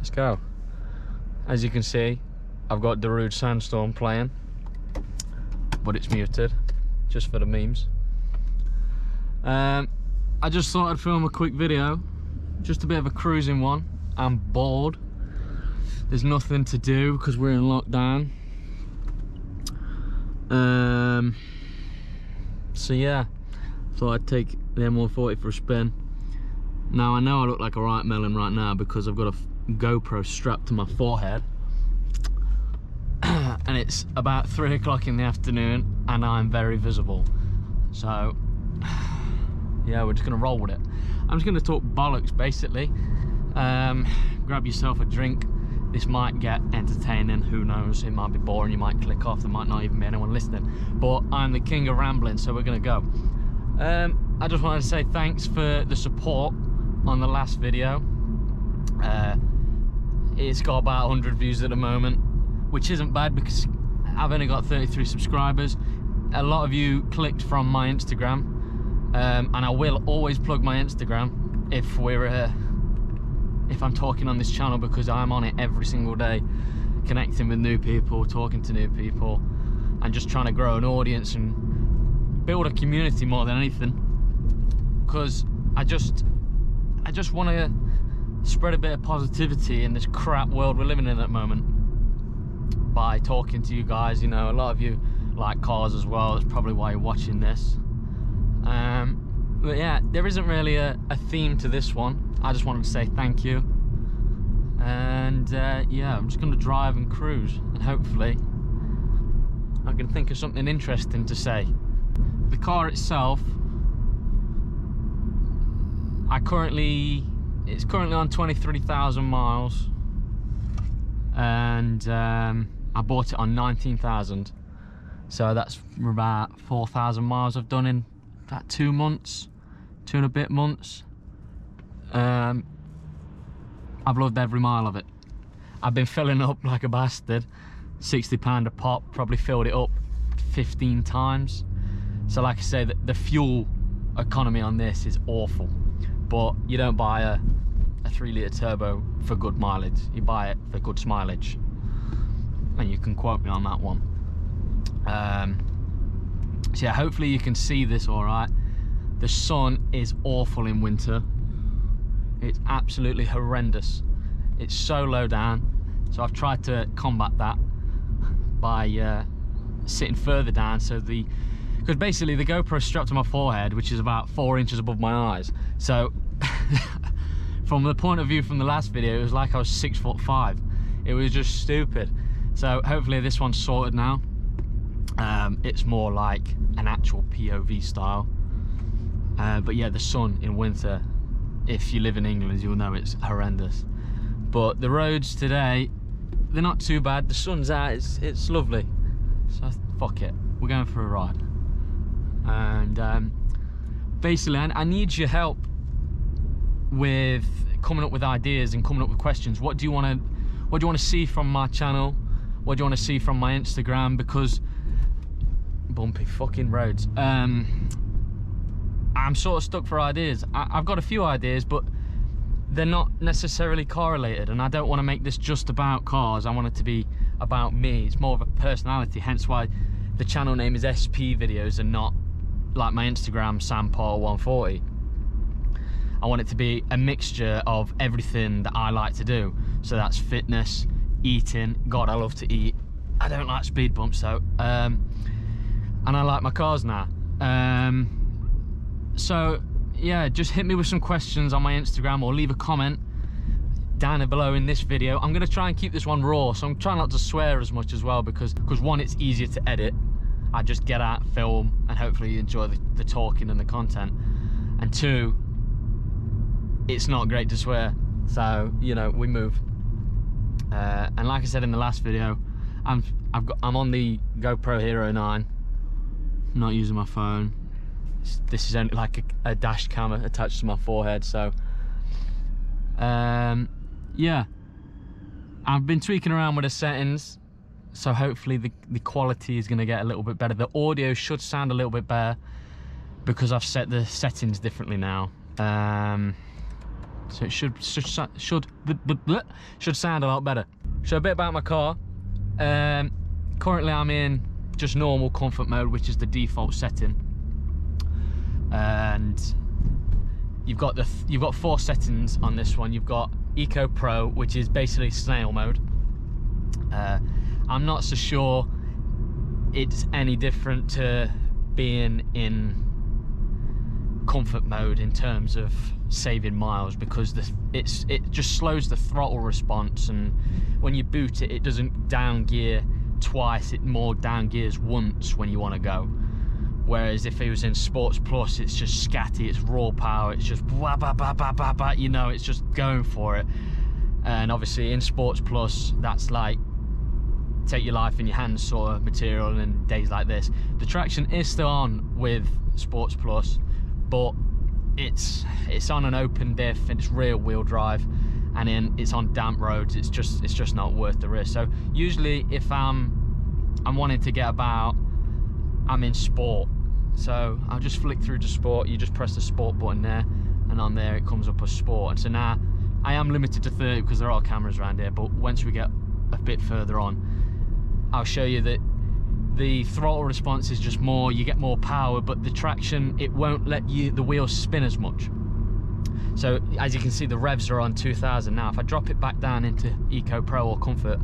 let's go. As you can see, I've got Darude Sandstorm playing, but it's muted, just for the memes. I just thought I'd film a quick video, just a bit of a cruising one. I'm bored. There's nothing to do because we're in lockdown. So yeah, thought I'd take the M140 for a spin. Now I know I look like a right melon right now because I've got a GoPro strapped to my forehead. And it's about 3 o'clock in the afternoon and I'm very visible. So yeah, we're just gonna roll with it. I'm just gonna talk bollocks basically. Grab yourself a drink. This might get entertaining, who knows, it might be boring, you might click off, there might not even be anyone listening, but I'm the king of rambling, so we're gonna go. I just wanted to say thanks for the support on the last video. It's got about 100 views at the moment, which isn't bad because I've only got 33 subscribers. A lot of you clicked from my Instagram, and I will always plug my Instagram if I'm talking on this channel, because I'm on it every single day, connecting with new people, talking to new people, and just trying to grow an audience and build a community more than anything. Because I just want to spread a bit of positivity in this crap world we're living in at the moment by talking to you guys. You know, a lot of you like cars as well. That's probably why you're watching this. But yeah, there isn't really a theme to this one. I just wanted to say thank you, and yeah, I'm just going to drive and cruise, and hopefully I can think of something interesting to say. The car itself, it's currently on 23,000 miles, and I bought it on 19,000, so that's about 4,000 miles I've done in about 2 months, 2 and a bit months. I've loved every mile of it. I've been filling up like a bastard, £60 a pop, probably filled it up 15 times. So like I say, the fuel economy on this is awful, but you don't buy a 3-litre turbo for good mileage, you buy it for good mileage, and you can quote me on that one. So yeah, hopefully you can see this all right. The sun is awful in winter. It's absolutely horrendous. It's so low down, so I've tried to combat that by sitting further down, so because basically the GoPro is strapped to my forehead, which is about 4 inches above my eyes. So from the point of view from the last video, it was like I was 6'5". It was just stupid. So hopefully this one's sorted now. It's more like an actual POV style. But yeah, the sun in winter, if you live in England, you'll know it's horrendous. But the roads today, they're not too bad. The sun's out, it's lovely. So fuck it, we're going for a ride. And basically, I need your help with coming up with ideas and coming up with questions. What do you want to see from my channel? What do you want to see from my Instagram? Because bumpy fucking roads. I'm sort of stuck for ideas. I've got a few ideas, but they're not necessarily correlated, and I don't want to make this just about cars. I want it to be about me. It's more of a personality, hence why the channel name is SP Videos and not like my Instagram, SamPaul140. I want it to be a mixture of everything that I like to do. So that's fitness, eating. God, I love to eat. I don't like speed bumps though. And I like my cars now. So yeah, just hit me with some questions on my Instagram or leave a comment down below in this video. I'm going to try and keep this one raw, so I'm trying not to swear as much as well, because one, it's easier to edit. I just get out, film, and hopefully you enjoy the talking and the content. And 2, it's not great to swear, so you know, we move. And like I said in the last video, I'm on the GoPro Hero 9. I'm not using my phone. This is only like a dash camera attached to my forehead, so yeah, I've been tweaking around with the settings, so hopefully the quality is going to get a little bit better. The audio should sound a little bit better because I've set the settings differently now. so it should sound a lot better. So a bit about my car. Currently I'm in just normal comfort mode, which is the default setting, and you've got 4 settings on this one. You've got Eco Pro, which is basically snail mode. I'm not so sure it's any different to being in comfort mode in terms of saving miles, because it just slows the throttle response, and when you boot it, it doesn't down gear twice, it more down gears once when you want to go. Whereas if it was in Sports Plus, it's just scatty, it's raw power, it's just bah, bah, bah, bah, bah, bah, you know, it's just going for it. And obviously in Sports Plus, that's like take your life in your hands sort of material, and days like this. The traction is still on with Sports Plus, but it's on an open diff and it's rear wheel drive, and then it's on damp roads. It's just not worth the risk. So usually if I'm wanting to get about, I'm in sport, so I'll just flick through to sport. You just press the sport button there, and on there it comes up as sport. And so now I am limited to 30 because there are cameras around here, but once we get a bit further on, I'll show you that the throttle response is just more, you get more power, but the traction, it won't let the wheels spin as much. So as you can see, the revs are on 2000 now. If I drop it back down into Eco Pro or Comfort,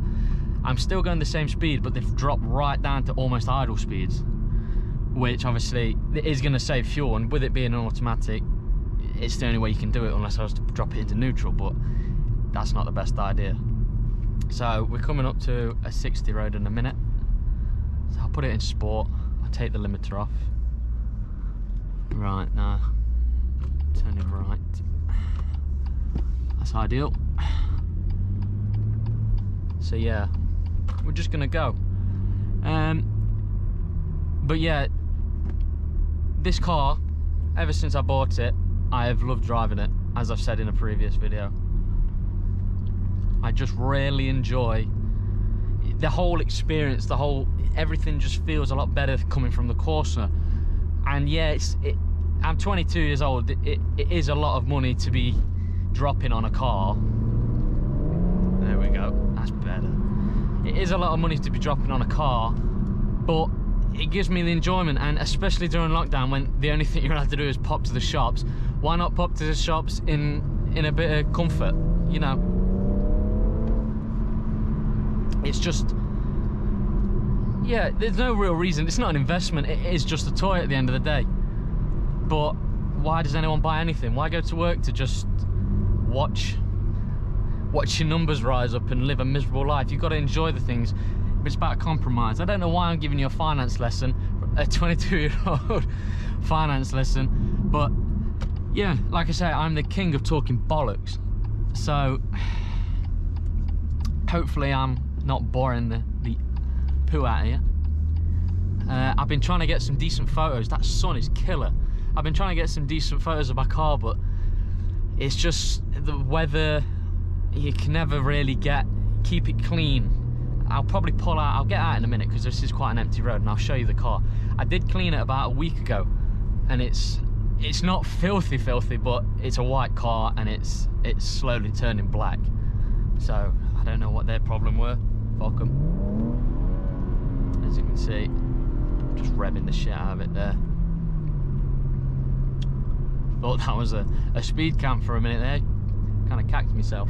I'm still going the same speed, but they've dropped right down to almost idle speeds, which obviously it is going to save fuel, and with it being an automatic, it's the only way you can do it, unless I was to drop it into neutral, but that's not the best idea. So we're coming up to a 60 road in a minute, so I'll put it in sport. I'll take the limiter off. Right, now turning right, that's ideal. So yeah, we're just gonna go. But yeah, this car, ever since I bought it, I have loved driving it, as I've said in a previous video. I just really enjoy the whole experience, everything just feels a lot better coming from the Corsa. And yeah, I'm 22 years old, it is a lot of money to be dropping on a car. There we go, that's better. It is a lot of money to be dropping on a car, but it gives me the enjoyment, and especially during lockdown when the only thing you're allowed to do is pop to the shops. Why not pop to the shops in a bit of comfort, you know? It's just, yeah, there's no real reason. It's not an investment, it is just a toy at the end of the day. But why does anyone buy anything? Why go to work to just watch your numbers rise up and live a miserable life? You've got to enjoy the things. It's about a compromise. I don't know why I'm giving you a finance lesson, a 22-year-old finance lesson, but yeah, like I say, I'm the king of talking bollocks. So hopefully I'm not boring the poo out of you. I've been trying to get some decent photos. That sun is killer. I've been trying to get some decent photos of my car, but it's just the weather. You can never really keep it clean. I'll probably pull out, I'll get out in a minute because this is quite an empty road, and I'll show you the car. I did clean it about a week ago, and it's not filthy, but it's a white car, and it's slowly turning black. So I don't know what their problem were. Fuck them. As you can see, I'm just revving the shit out of it there. Thought that was a speed cam for a minute there. Kind of cacked myself.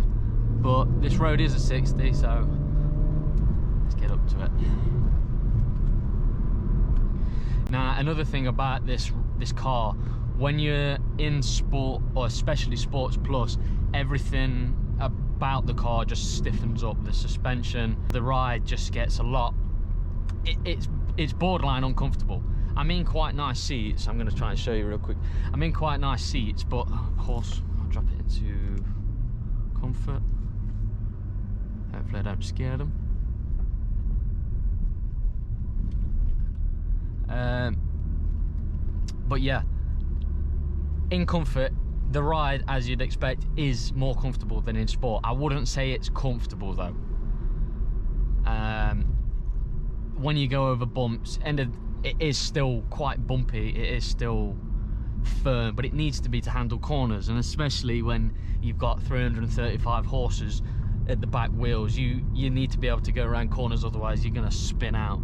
But this road is a 60, so let's get up to it. Now, another thing about this car, when you're in sport, or especially Sports Plus, everything about the car just stiffens up. The suspension, the ride just gets a lot, it's borderline uncomfortable. I'm in quite nice seats. I'm going to try and show you real quick. I'm in quite nice seats, but of course I'll drop it into comfort. Hopefully I don't scare them. But yeah, in comfort, the ride, as you'd expect, is more comfortable than in sport. I wouldn't say it's comfortable though. When you go over bumps, it is still quite bumpy. It is still firm, but it needs to be to handle corners, and especially when you've got 335 horses at the back wheels, you need to be able to go around corners, otherwise you're going to spin out.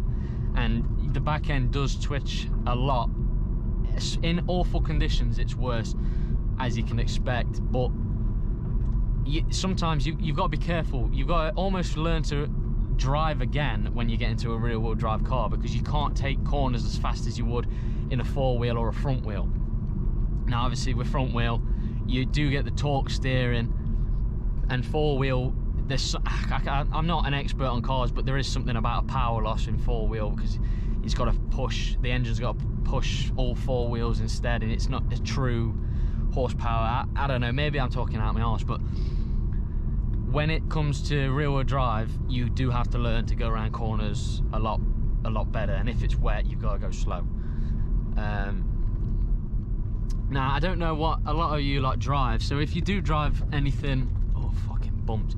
And the back end does twitch a lot. In awful conditions it's worse, as you can expect, but sometimes you've got to be careful. You've got to almost learn to drive again when you get into a rear-wheel drive car, because you can't take corners as fast as you would in a four-wheel or a front wheel. Now obviously with front wheel you do get the torque steering, and four wheel, I'm not an expert on cars, but there is something about a power loss in four wheel, because it's got to push, the engine's got to push all four wheels instead, and it's not a true horsepower. I don't know, maybe I'm talking out my arse, but when it comes to rear wheel drive, you do have to learn to go around corners a lot better, and if it's wet you've got to go slow. Now I don't know what a lot of you like drive, so if you do drive anything, oh fucking bumps,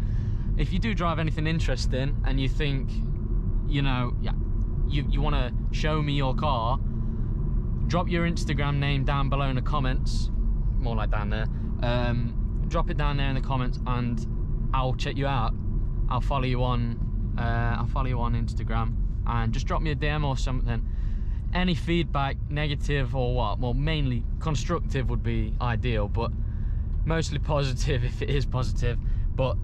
if you do drive anything interesting and you think, you know, yeah, you want to show me your car, drop your Instagram name down below in the comments, more like down there. Drop it down there in the comments and I'll check you out. I'll follow you on Instagram, and just drop me a DM or something. Any feedback, negative or what, well mainly constructive would be ideal, but mostly positive if it is positive. But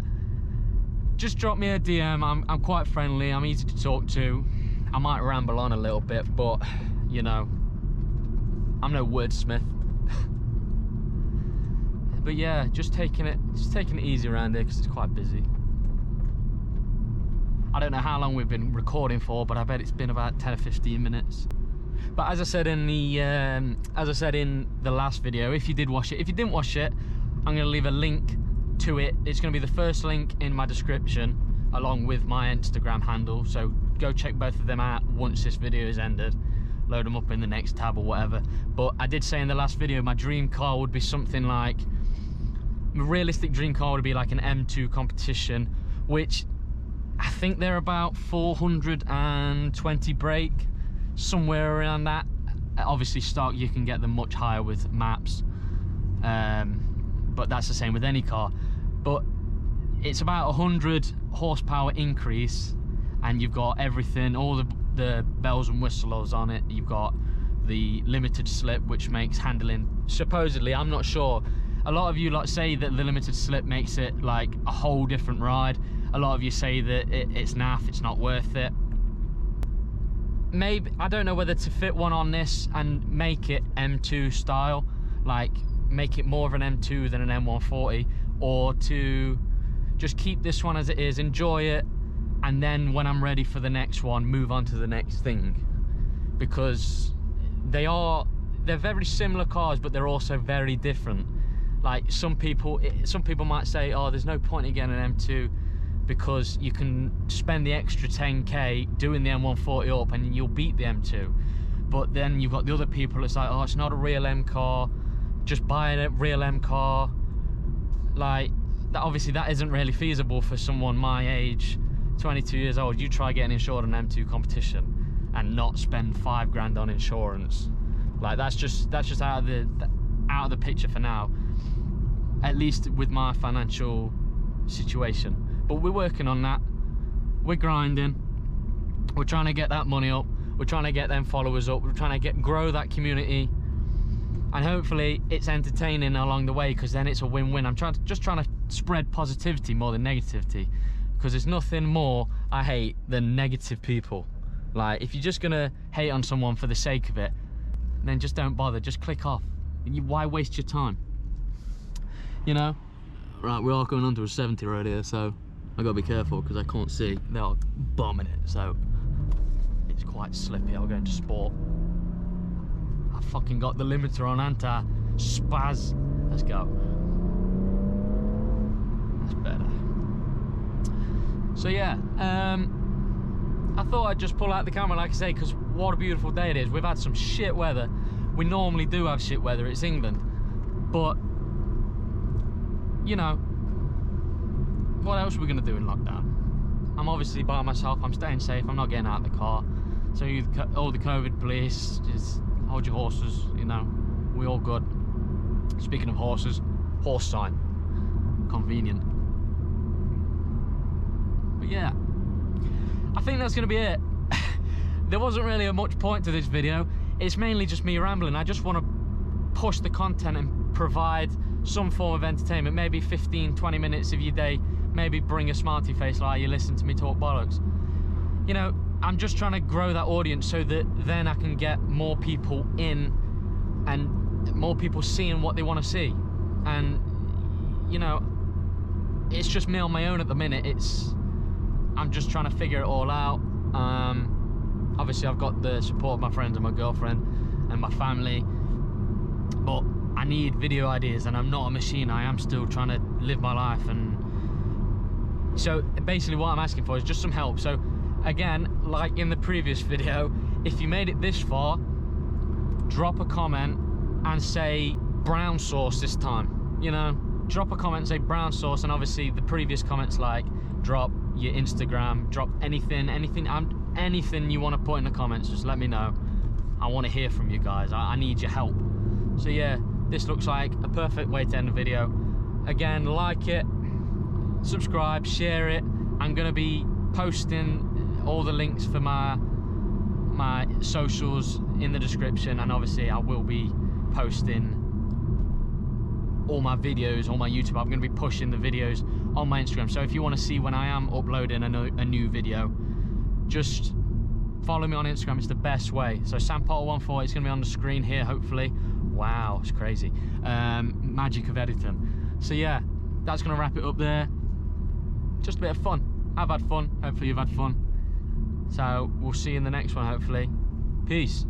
just drop me a DM. I'm quite friendly, I'm easy to talk to. I might ramble on a little bit, but you know, I'm no wordsmith. But yeah, just taking it easy around here because it's quite busy. I don't know how long we've been recording for, but I bet it's been about 10 or 15 minutes. But as I said in the last video, if you did watch it, if you didn't watch it, I'm going to leave a link to it. It's going to be the first link in my description, along with my Instagram handle. So go check both of them out once this video is ended. Load them up in the next tab or whatever. But I did say in the last video, my dream car would be something like, a realistic dream car would be like an M2 competition, which I think they're about 420 brake, somewhere around that. Obviously stock you can get them much higher with maps, but that's the same with any car. But it's about 100 horsepower increase, and you've got everything, all the bells and whistles on it. You've got the limited slip, which makes handling, supposedly, I'm not sure, a lot of you like say that the limited slip makes it like a whole different ride. A lot of you say that it's naff, it's not worth it. Maybe, I don't know whether to fit one on this and make it M2 style, like make it more of an M2 than an M140, or to just keep this one as it is, enjoy it, and then when I'm ready for the next one, move on to the next thing. Because they're very similar cars, but they're also very different. Like some people might say, oh, there's no point in getting an M2 because you can spend the extra 10k doing the M140 up and you'll beat the M2. But then you've got the other people, it's like, oh, it's not a real M car, just buy a real M car. Like, that, obviously that isn't really feasible for someone my age, 22 years old. You try getting insured on an M2 competition and not spend 5 grand on insurance. Like, that's just out of the picture for now, at least with my financial situation. But we're working on that, we're grinding, we're trying to get that money up, we're trying to get them followers up, we're trying to grow that community, and hopefully it's entertaining along the way, because then it's a win-win. I'm just trying to spread positivity more than negativity, because there's nothing more I hate than negative people. Like, if you're just gonna hate on someone for the sake of it, then just don't bother, just click off. Why waste your time, you know? Right, we are going onto a 70 road here, so I gotta be careful because I can't see. They are bombing it, so it's quite slippy. I'll go into sport. I fucking got the limiter on, ain't I? Spaz. Let's go. That's better. So yeah, I thought I'd just pull out the camera, like I say, because what a beautiful day it is. We've had some shit weather. We normally do have shit weather, it's England. But, you know, what else are we going to do in lockdown? I'm obviously by myself, I'm staying safe, I'm not getting out of the car. So all the COVID police, just hold your horses, you know. We all good. Speaking of horses, horse sign. Convenient. But yeah, I think that's gonna be it. There wasn't really much point to this video. It's mainly just me rambling. I just want to push the content and provide some form of entertainment, maybe 15-20 minutes of your day, maybe bring a smile to your face like you listen to me talk bollocks. You know, I'm just trying to grow that audience so that then I can get more people in and more people seeing what they want to see. And you know, it's just me on my own at the minute. I'm just trying to figure it all out. Obviously I've got the support of my friends and my girlfriend and my family, but I need video ideas, and I'm not a machine. I am still trying to live my life, and so basically what I'm asking for is just some help. So again, like in the previous video, if you made it this far, drop a comment and say brown sauce this time. You know, drop a comment and say brown sauce, and obviously the previous comments, like drop your Instagram, drop anything you want to put in the comments. Just let me know. I want to hear from you guys. I need your help. So yeah, this looks like a perfect way to end the video. Again, like it, subscribe, share it. I'm gonna be posting all the links for my socials in the description, and obviously I will be posting all my videos on my YouTube. I'm going to be pushing the videos on my Instagram, so if you want to see when I am uploading a new video, just follow me on Instagram. It's the best way. So SamPoV140, it's going to be on the screen here, hopefully. Wow, it's crazy. Magic of editing. So yeah, that's going to wrap it up there. Just a bit of fun. I've had fun. Hopefully you've had fun. So we'll see you in the next one, hopefully. Peace.